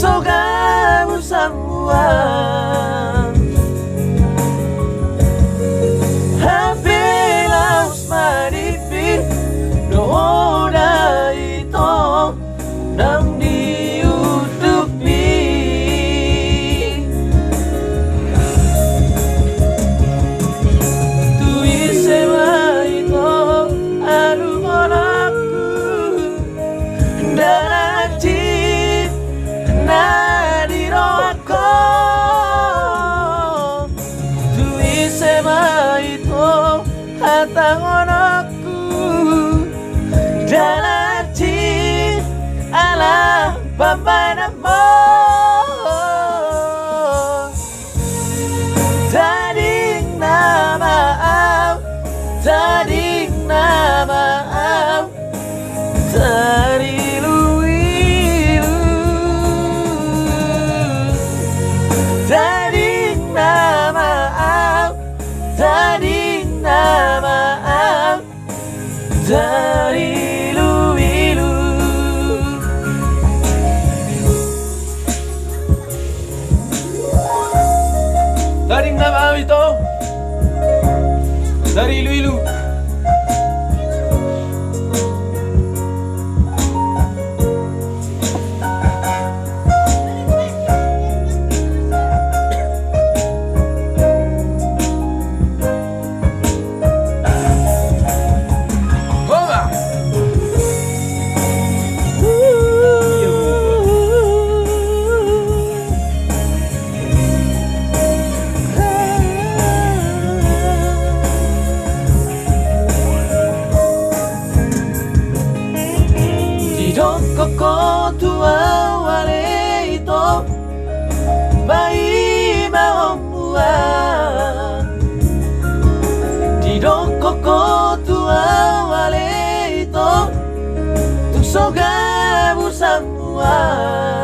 soga semua hampir maripin doa itu nang diutupi tui sewa itu anu anakku daraji nadiroako tui sewa itu hatang anakku daraji ala bapak namo tading nama tading nama dari luilu tading nama tading nama dari luilu tading nama itu dari luilu koko tua wale itu bayi mau buat di dong koko tua wale itu tuk soga semua